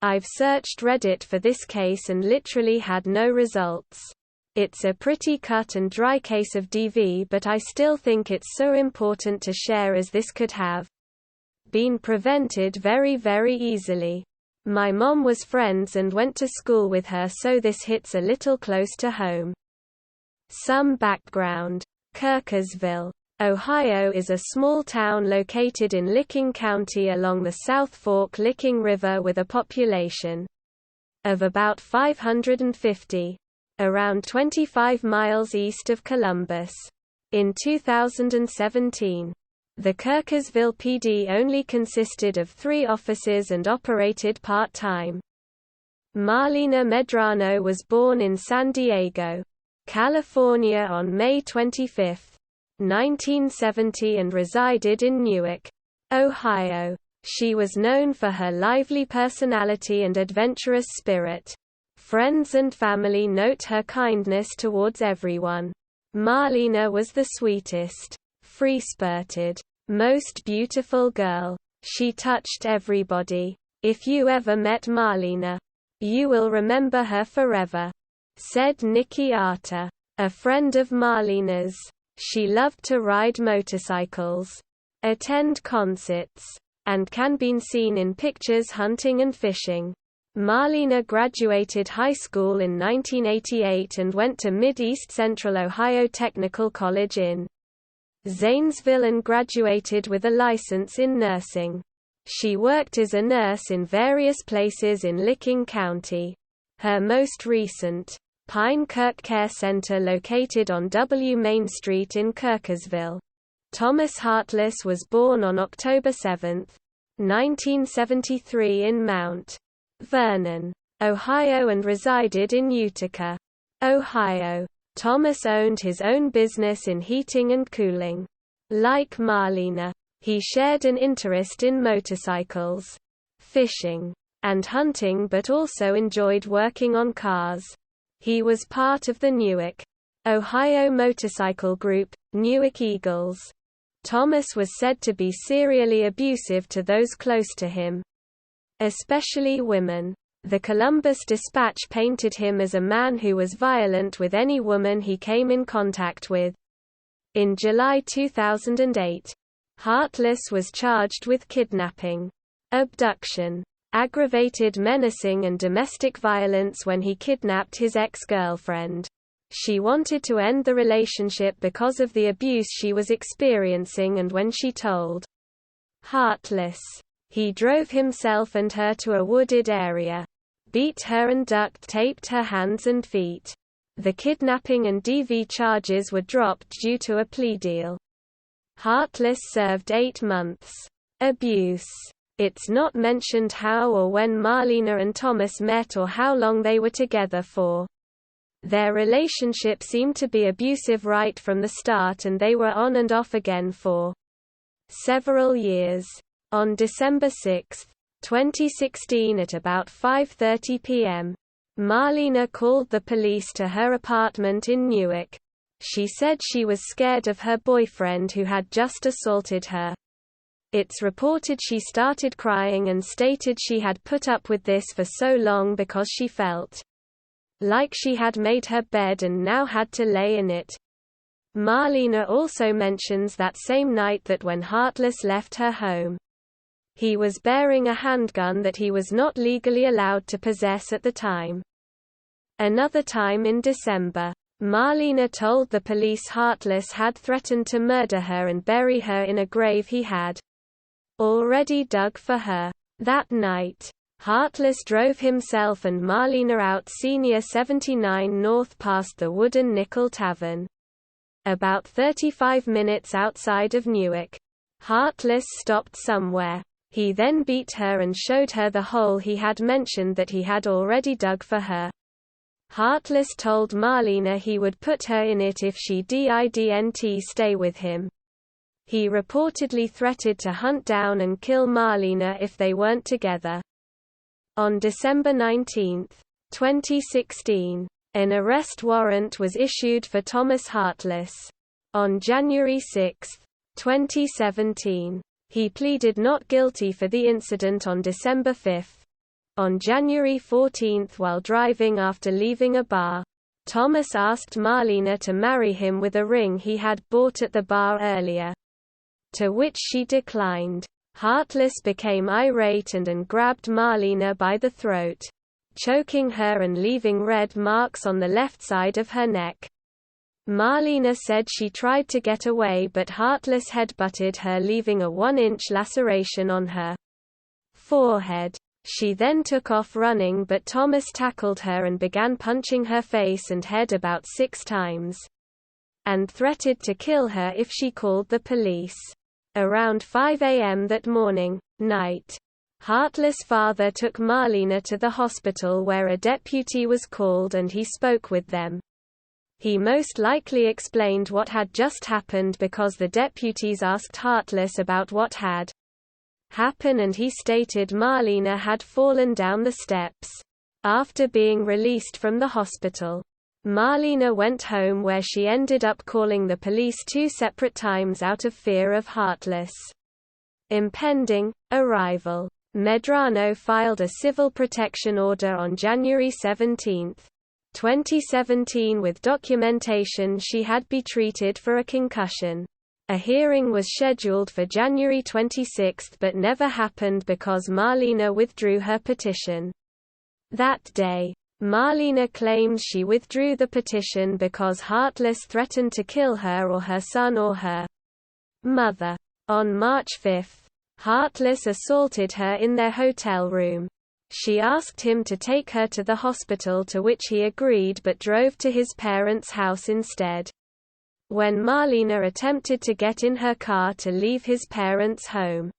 I've searched Reddit for this case and literally had no results. It's a pretty cut and dry case of DV, but I still think it's so important to share as this could have been prevented very easily. My mom was friends and went to school with her, so this hits a little close to home. Some background. Kirkersville, Ohio is a small town located in Licking County along the South Fork Licking River with a population of about 550. Around 25 miles east of Columbus. In 2017, the Kirkersville PD only consisted of 3 officers and operated part-time. Marlena Medrano was born in San Diego, California on May 25, 1970 and resided in Newark, Ohio. She was known for her lively personality and adventurous spirit. Friends and family note her kindness towards everyone. Marlena was the sweetest, free-spirited, most beautiful girl. She touched everybody. If you ever met Marlena, you will remember her forever, said Nikki Arter, a friend of Marlena's. She loved to ride motorcycles, attend concerts, and can be seen in pictures hunting and fishing. Marlena graduated high school in 1988 and went to Mid-East Central Ohio Technical College in Zanesville and graduated with a license in nursing. She worked as a nurse in various places in Licking County. Her most recent, Pine Kirk Care Center located on W Main Street in Kirkersville. Thomas Hartless was born on October 7, 1973 in Mount Vernon, Ohio and resided in Utica, Ohio. Thomas owned his own business in heating and cooling. Like Marlena, he shared an interest in motorcycles, fishing, and hunting, but also enjoyed working on cars. He was part of the Newark, Ohio motorcycle group, Newark Eagles. Thomas was said to be serially abusive to those close to him, especially women. The Columbus Dispatch painted him as a man who was violent with any woman he came in contact with. In July 2008, Hartless was charged with kidnapping, abduction, aggravated menacing and domestic violence when he kidnapped his ex-girlfriend. She wanted to end the relationship because of the abuse she was experiencing, and when she told Hartless, he drove himself and her to a wooded area, beat her and duct taped her hands and feet. The kidnapping and DV charges were dropped due to a plea deal. Hartless served 8 months. Abuse. It's not mentioned how or when Marlena and Thomas met or how long they were together for. Their relationship seemed to be abusive right from the start, and they were on and off again for several years. On December 6, 2016 at about 5:30 p.m., Marlena called the police to her apartment in Newark. She said she was scared of her boyfriend who had just assaulted her. It's reported she started crying and stated she had put up with this for so long because she felt like she had made her bed and now had to lay in it. Marlena also mentions that same night that when Hartless left her home, he was bearing a handgun that he was not legally allowed to possess at the time. Another time in December, Marlena told the police Hartless had threatened to murder her and bury her in a grave he had already dug for her. That night, Hartless drove himself and Marlena out Senior 79 North past the Wooden Nickel Tavern, about 35 minutes outside of Newark. Hartless stopped somewhere. He then beat her and showed her the hole he had mentioned that he had already dug for her. Hartless told Marlena he would put her in it if she didn't stay with him. He reportedly threatened to hunt down and kill Marlena if they weren't together. On December 19, 2016, an arrest warrant was issued for Thomas Hartless. On January 6, 2017, he pleaded not guilty for the incident on December 5. On January 14 while driving after leaving a bar, Thomas asked Marlena to marry him with a ring he had bought at the bar earlier, to which she declined. Heartless became irate and grabbed Marlena by the throat, choking her and leaving red marks on the left side of her neck. Marlena said she tried to get away but Heartless headbutted her, leaving a 1-inch laceration on her forehead. She then took off running but Thomas tackled her and began punching her face and head about 6 times, and threatened to kill her if she called the police. Around 5 a.m. that night, Heartless' father took Marlena to the hospital where a deputy was called and he spoke with them. He most likely explained what had just happened because the deputies asked Heartless about what had happened and he stated Marlena had fallen down the steps. After being released from the hospital, Marlena went home where she ended up calling the police 2 separate times out of fear of Heartless' impending arrival. Medrano filed a civil protection order on January 17, 2017 with documentation she had been treated for a concussion. A hearing was scheduled for January 26 but never happened because Marlena withdrew her petition that day. Marlena claims she withdrew the petition because Heartless threatened to kill her or her son or her mother. On March 5, Heartless assaulted her in their hotel room. She asked him to take her to the hospital, to which he agreed but drove to his parents' house instead. When Marlena attempted to get in her car to leave his parents' home,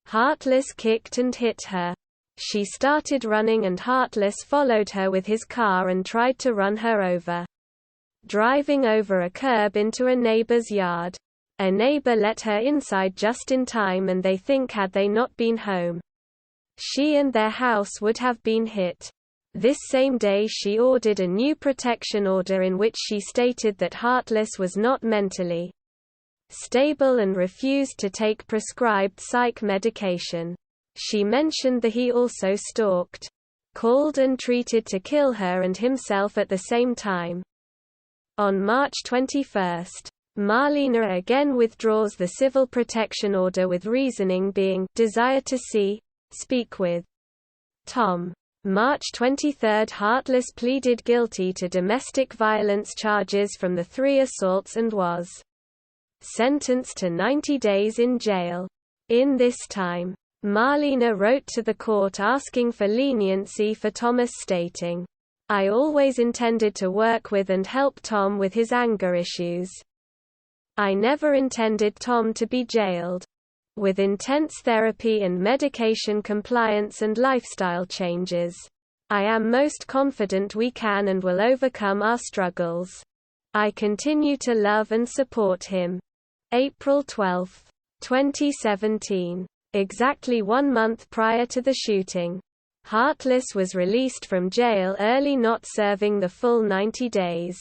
Heartless kicked and hit her. She started running and Heartless followed her with his car and tried to run her over, driving over a curb into a neighbor's yard. A neighbor let her inside just in time and they think had they not been home, she and their house would have been hit. This same day she ordered a new protection order in which she stated that Heartless was not mentally stable and refused to take prescribed psych medication. She mentioned that he also stalked, called and treated to kill her and himself at the same time. On March 21, Marlena again withdraws the civil protection order with reasoning being desire to speak with Tom. March 23, Heartless pleaded guilty to domestic violence charges from the 3 assaults and was sentenced to 90 days in jail. In this time, Marlena wrote to the court asking for leniency for Thomas, stating, "I always intended to work with and help Tom with his anger issues. I never intended Tom to be jailed. With intense therapy and medication compliance and lifestyle changes, I am most confident we can and will overcome our struggles. I continue to love and support him." April 12, 2017. Exactly 1 month prior to the shooting, Heartless was released from jail early, not serving the full 90 days.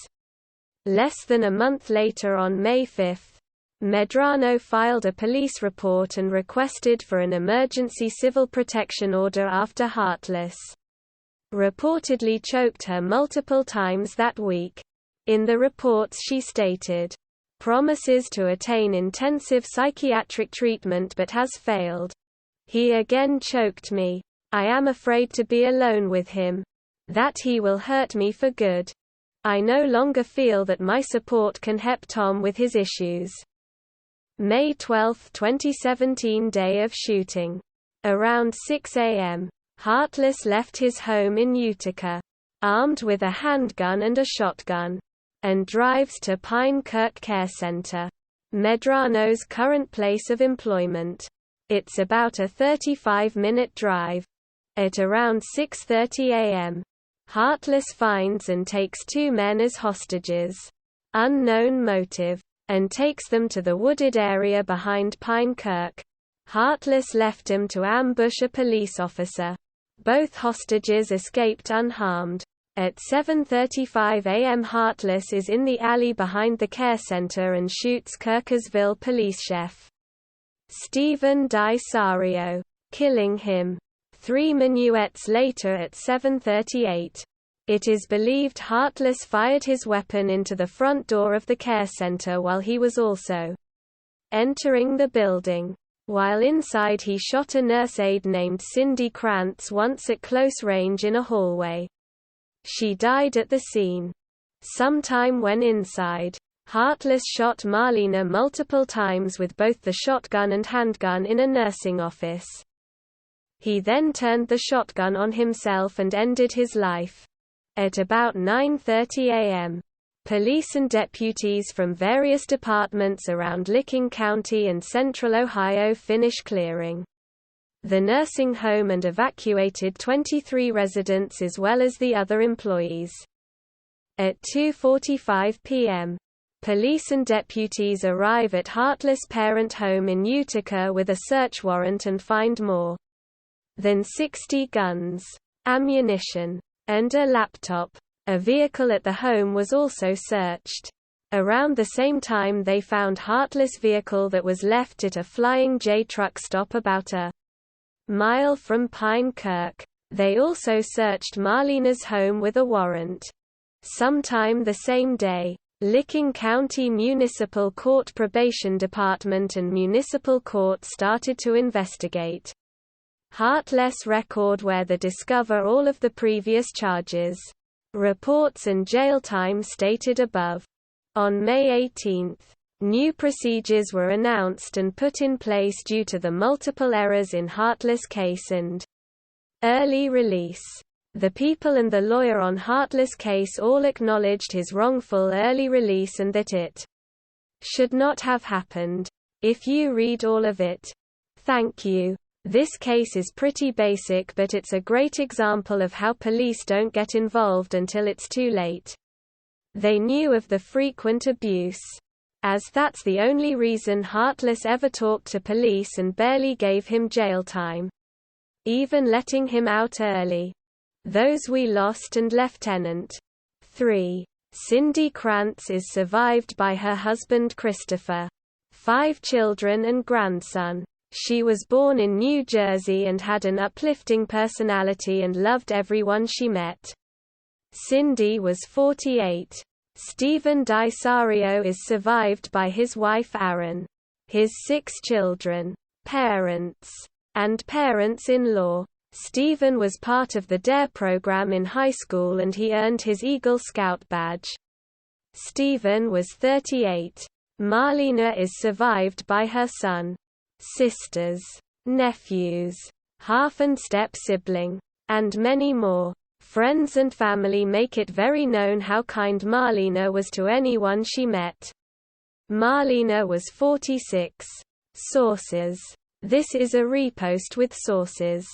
Less than a month later, on May 5, Medrano filed a police report and requested for an emergency civil protection order after Heartless reportedly choked her multiple times that week. In the reports she stated, "Promises to attain intensive psychiatric treatment but has failed. He again choked me. I am afraid to be alone with him. That he will hurt me for good. I no longer feel that my support can help Tom with his issues." May 12, 2017, day of shooting. Around 6 a.m., Heartless left his home in Utica, armed with a handgun and a shotgun, and drives to Pine Kirk Care Center, Medrano's current place of employment. It's about a 35-minute drive. At around 6:30 a.m., Heartless finds and takes 2 men as hostages, unknown motive, and takes them to the wooded area behind Pine Kirk. Heartless left him to ambush a police officer. Both hostages escaped unharmed. At 7:35 a.m. Heartless is in the alley behind the care center and shoots Kirkersville police chef Stephen Di Sario, killing him. 3 minuets later at 7:38. It is believed Hartless fired his weapon into the front door of the care center while he was also entering the building. While inside, he shot a nurse aide named Cindy Krantz once at close range in a hallway. She died at the scene. Sometime when inside, Hartless shot Marlena multiple times with both the shotgun and handgun in a nursing office. He then turned the shotgun on himself and ended his life. At about 9:30 a.m., police and deputies from various departments around Licking County and central Ohio finished clearing the nursing home and evacuated 23 residents as well as the other employees. At 2:45 p.m., police and deputies arrive at Hartless' parent home in Utica with a search warrant and find more than 60 guns, ammunition, and a laptop. A vehicle at the home was also searched. Around the same time, they found Hartless' vehicle that was left at a Flying J truck stop about a mile from Pine Kirk. They also searched Marlena's home with a warrant. Sometime the same day, Licking County Municipal Court Probation Department and Municipal Court started to investigate Hartless' record where they discover all of the previous charges, reports and jail time stated above. On May 18, new procedures were announced and put in place due to the multiple errors in Hartless' case and early release. The people and the lawyer on Hartless' case all acknowledged his wrongful early release and that it should not have happened. If you read all of it. Thank you. This case is pretty basic, but it's a great example of how police don't get involved until it's too late. They knew of the frequent abuse, as that's the only reason Hartless ever talked to police and barely gave him jail time, even letting him out early. Those We Lost and Lieutenant 3. Cindy Krantz is survived by her husband Christopher, 5 children and grandson. She was born in New Jersey and had an uplifting personality and loved everyone she met. Cindy was 48. Stephen Disario is survived by his wife Aaron, his 6 children, parents, and parents-in-law. Stephen was part of the DARE program in high school and he earned his Eagle Scout badge. Stephen was 38. Marlena is survived by her son, sisters, nephews, half and step sibling, and many more. Friends and family make it very known how kind Marlena was to anyone she met. Marlena was 46. Sources. This is a repost with sources.